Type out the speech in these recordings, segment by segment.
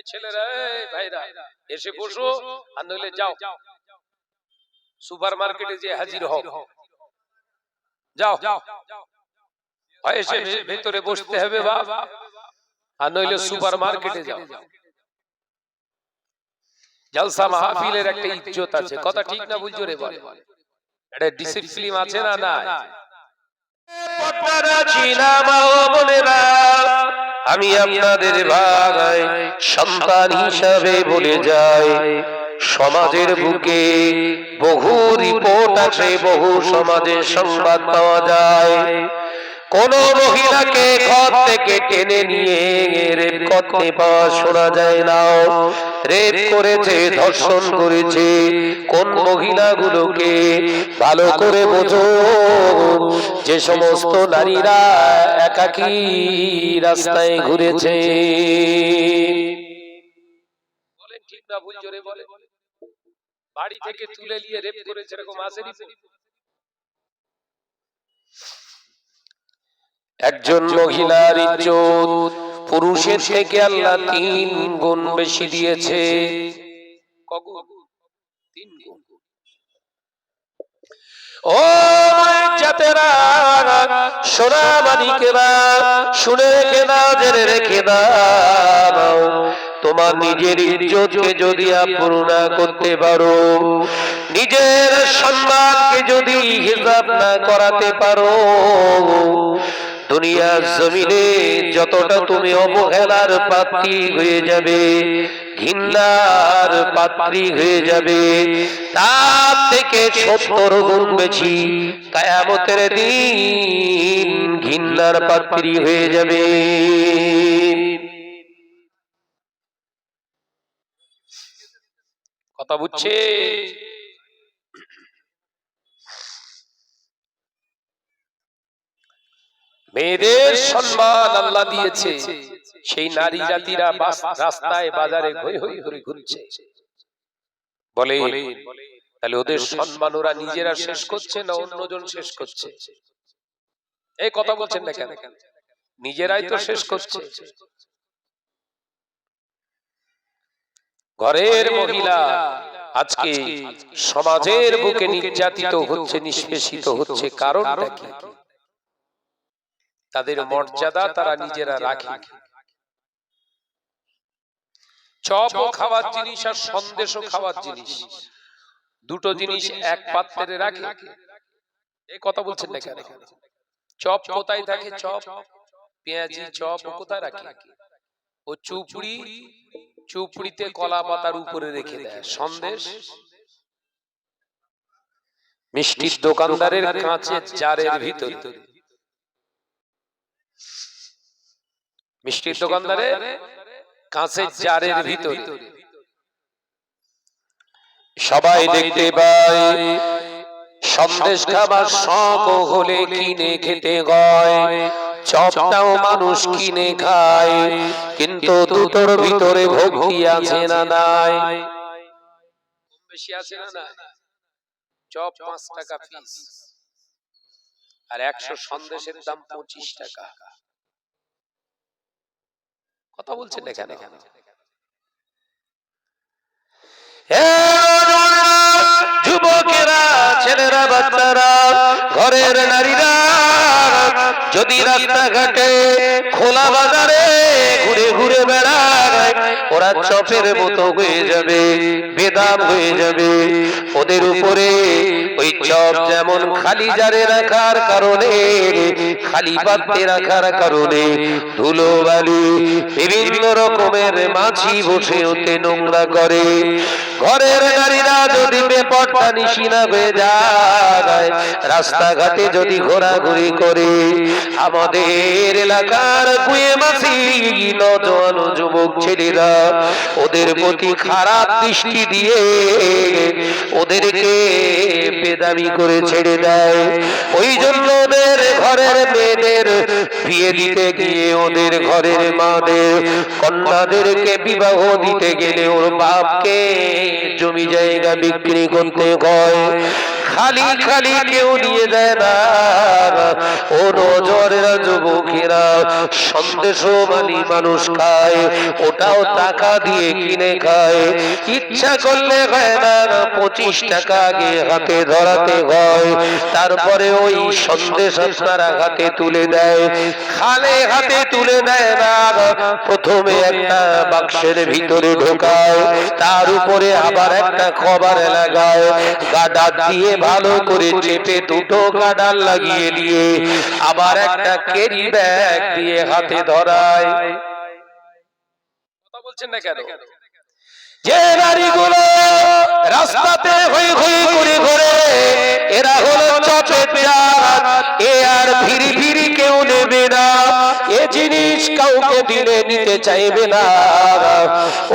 ছেলেরা ভাইরা এসে বসো, আর নইলে যাও সুপার মার্কেটে যে হাজির হও, যাও এসে ভেতরে বসতে হবে বাবা, আর নইলে সুপার মার্কেটে যাও। জলসা মাহফিলের একটা ইজ্জত আছে, কথা ঠিক না ভুল জোরে বলে, এটা ডিসিপ্লিন আছে না? না। আমি আপনাদের ভাই সন্তান হিসাবে বলে যাই, সমাজের বুকে বহু রিপোর্ট আছে, বহু সমাজের সংবাদ পাওয়া যায়, কোন মহিলাকে ঘর থেকে টেনে নিয়ে রেপ করতে পাওয়া শোনা যায় না। রেপ করেছে, ধর্ষণ করেছে কোন মহিলাগুলোকে? ভালো করে বোঝো, যে সমস্ত নারীরা একাকী রাস্তায় ঘুরেছে। বলেন ঠিক না ভুল জোরে বলে? বাড়ি থেকে তুলে নিয়ে রেপ করেছে, এরকম আসেনি? একজন মহিলার ইজ্জত পুরুষের থেকে আল্লাহ 3 গুণ বেশি দিয়েছে। কগুণ? 3 গুণ। ও জাতেরা, সোনা মানিকেরা, শুনে রেখে দাও, জেনে রেখে দাও, তোমার নিজের ইজ্জতকে যদি পূর্ণ করতে পারো, নিজের সম্মানকে যদি হিসাব না করাতে পারো, দুনিয়ার জমিনে যতটা তুমি অবহেলার পাত্রী হয়ে যাবে, ঘৃণার পাত্রী হয়ে যাবে, তার থেকে 70 গুণ বেশি কিয়ামতের দিন ঘৃণার পাত্রী হয়ে যাবে। কথা বুঝছে? মেয়েদের সম্মান আল্লাহ দিয়েছে, সেই নারী জাতিরা রাস্তায় বাজারে হই হই করে ঘুরছে। বলে তাহলে ওদের সম্মান ওরা নিজেরা শেষ করছে না অন্যজন শেষ করছে? এই কথা বলছেন না কেন? নিজেরাই তো শেষ করছে। ঘরের মহিলা আজকে সমাজের বুকে নির্যাতিত হচ্ছে, নিষ্পেষিত হচ্ছে, কারণটা কি? তাদের মর্যাদা তারা নিজেরা রাখে। চপও খাওয়ার জিনিস আর সন্দেশও খাওয়ার জিনিস, দুটো জিনিস এক পাত্রে রাখে। এই কথা বলছেন না কেন? চপ কোথায় থাকে? চপ, পেঁয়াজি চপ কোথায় রাখে? ও চুপড়িতে কলা পাতার উপরে রেখে দেয়। সন্দেশ মিষ্টির দোকানদারের কাঁচের জারের ভিতরে, মিষ্টির দোকানদারের কাঁচের জারের ভিতরে। সবাই দেখতে পায়, সন্দেশ খাবার শখ হলে কিনে খেতে হয়, চপটাও মানুষ কিনে খায়, কিন্তু দুটোর ভিতরে ভক্তি আছে না নাই? বেশি আছে না নাই? চপ 5 টাকা পিস, আর 100 সন্দেশের দাম 25 টাকা। কথা বলছেন না কেন? যুবকেরা, ছেলেরা, বাচ্চারা, ঘরের নারীরা যদি রাস্তাঘাটে খোলা বাজারে ঘুরে ঘুরে বেড়ায়, ওরা চপের মতো হয়ে যাবে, বেদাম হয়ে যাবে। ওদের উপরে ওই চপ যেমন খালি জারে রাখার কারণে, খালি পাত্রে রাখার কারণে ধুলো বালি বিভিন্ন রকমের মাছি বসে ওতে নোংরা করে। ঘরের নারীরা যদি বেপরোয়া নিশিনা হয়ে যায়, রাস্তাঘাটে যদি ঘোরাঘুরি করে, আমাদের এলাকার কুয়ে মাসি নজওয়ান যুবক ছেলেরা ওদের প্রতি খারাপ দৃষ্টি দিয়ে ওদেরকে বেদামি করে ছেড়ে দেয়। ওই জন্য ওদের ঘরের মেয়েদের বিয়ে দিতে গিয়ে, ওদের ঘরের মাদের কন্যাদেরকে বিবাহ দিতে গেলে ওর বাপকে জমি জায়গা বিক্রি করতে হয়। খালি খালি কেউ নিয়ে দেয় না। ও নজরেরা যুবকেরা, সন্দেশ মানি মানুষ খায়, ওটাও টাকা দিয়ে কিনে খায়। ইচ্ছা করলে হয় না, 25 টাকা আগে হাতে ধরাতে হয়, তারপরে ওই সন্দেশ আপনারা হাতে তুলে দেয়। খালে হাতে তুলে দেয় না, প্রথমে একটা বাক্সের ভিতরে ঢোকায়, তার উপরে আবার একটা কভার লাগায়, গাডার দিয়ে ভালো করে চেপে দুটো গাডার লাগিয়ে দিয়ে আবার একটা ক্যারি ব্যাগ দিয়ে হাতে ধরায়। কথা বলছেন না কেন? যে নারীগুলো রাস্তাতে হই হই করে ঘোরে, এরা হলো চপের জাত, এ আর ফিরি ফিরি কেউ নেবে না, এ জিনিস কাউকে দিলে নিতে চাইবে না।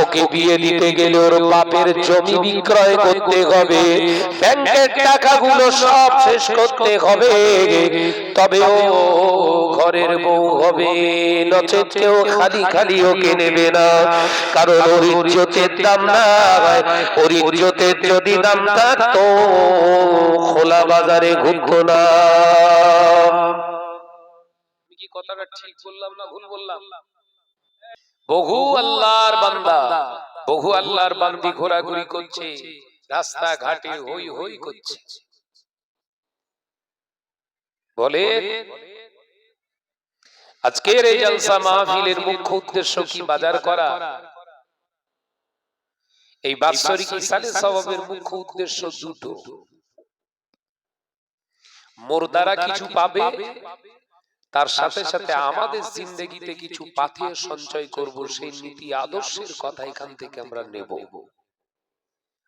ওকে বিয়ে দিতে গেলে ওর বাপের জমি বিক্রয় করতে হবে, ব্যাংকের টাকাগুলো সব শেষ করতে হবে, তবে ও ঘরের বউ হবে, নচেত কেউ খালি খালি ওকে নেবে না। কারণ ওর ইজ্জতের দাম নাই, ওর ইজ্জতের যদি দাম থাকতো খোলা বাজারে ঘুরতো না। কি কথাটা ঠিক বললাম না ভুল বললাম? বহু আল্লাহর বান্দা, বহু আল্লাহর বান্দি ঘোরাঘুরি করছে, রাস্তা ঘাটে হই হই করছে। বলে আজকের এই জলসা মাহফিলের মুখ্য উদ্দেশ্য কি? বাজার করা। এই বাৎসরিক ইসালে সওয়াবের মুখ্য উদ্দেশ্য দুটো। মোর দ্বারা কিছু পাবে, তার সাথে সাথে আমাদের জিন্দেগিতে কিছু পাথেয় সঞ্চয় করব, সেই নীতি আদর্শের কথা এখান থেকে আমরা নেব।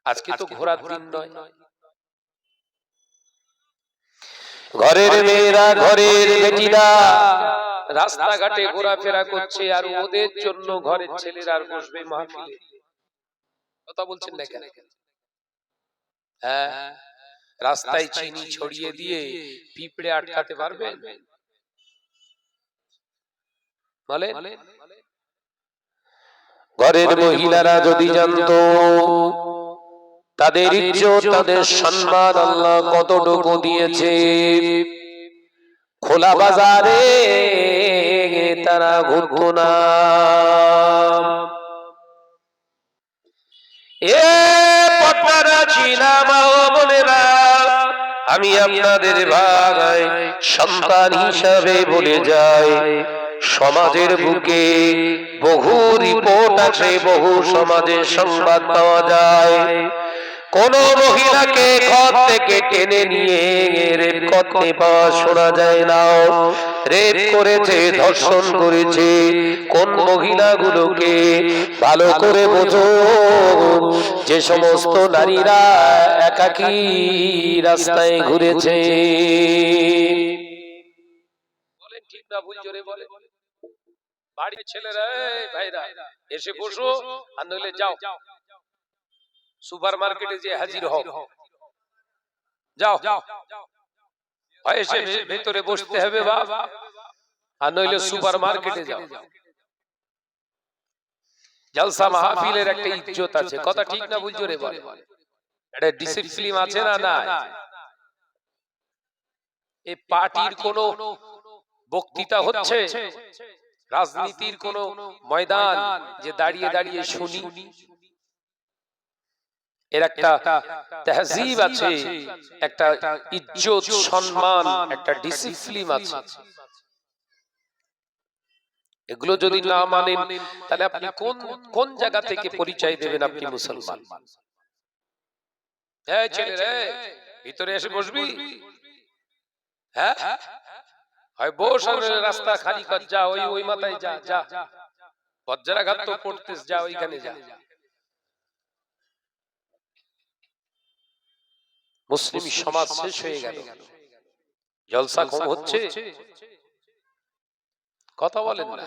আজকে তো ঘোরার দিন নয়। ঘরের মেয়েরা, ঘরের বেটিরা রাস্তাঘাটে ঘোরাফেরা করছে, আর ওদের জন্য ঘরের ছেলেরা আর বসবে মাহফিলে। কথা বলছেন না কেন? হ্যাঁ, রাস্তায় চিনি ছড়িয়ে দিয়ে পিঁপড়ে আটকাতে পারবেন? বলে ঘরের মহিলারা যদি জানতো তাদের ইজ্জত, তাদের সম্মান আল্লাহ কতটুকু দিয়েছে, খোলা বাজারে তারা ঘুরতো না। এ পর্দারা ছিলাম বোনেরা, আমি আপনাদের ভাই সন্তান হিসাবে বলে যাই, সমাজের বুকে বহু রিপোর্ট আছে, বহু সমাজের সংবাদ পাওয়া যায়। কোন মহিলাকে ঘর থেকে টেনে নিয়ে রেপ করতে পাওয়া শোনা যায় না। রেপ করেছে, ধর্ষণ করেছে কোন মহিলাগুলোকে? ভালো করে বোঝো, যে সমস্ত নারীরা একাকী রাস্তায় ঘুরেছে। বলেন ঠিক না ভুল? জোরে বলে। বাড়ির ছেলেরা, ভাইরা এসে বসো, আর নইলে যাও সুপার মার্কেটে যে হাজির হও, যাও এসে ভেতরে বসতে হবে বাবা, আর নইলে সুপার মার্কেটে যাও। জলসা মাহফিলের একটা ইজ্জত আছে, কথা ঠিক না ভুল? জোরে বলে। একটা ডিসিপ্লিন আছে না? না। এই পার্টির কোন বক্তৃতা হচ্ছে, রাজনীতির কোন ময়দান যে দাঁড়িয়ে দাঁড়িয়ে শুনি, এর একটা তাহজিব আছে, একটা ইজ্জত সম্মান, একটা ডিসিপ্লিন আছে। এগুলো যদি না মানেন, তাহলে আপনি কোন কোন জায়গা থেকে পরিচয় দেবেন আপনি মুসলমান? এই ছেলে রে, ভিতরে এসে বসবি? হ্যাঁ, হয় বস, আর রাস্তা খালি কর, যা ওই মাথায় যা, যা বজ্রাঘাত তো পড়তেস, যা ওইখানে যা। মুসলিম সমাজ শেষ হয়ে গেল, জলসা কম হচ্ছে, কথা বলেন না।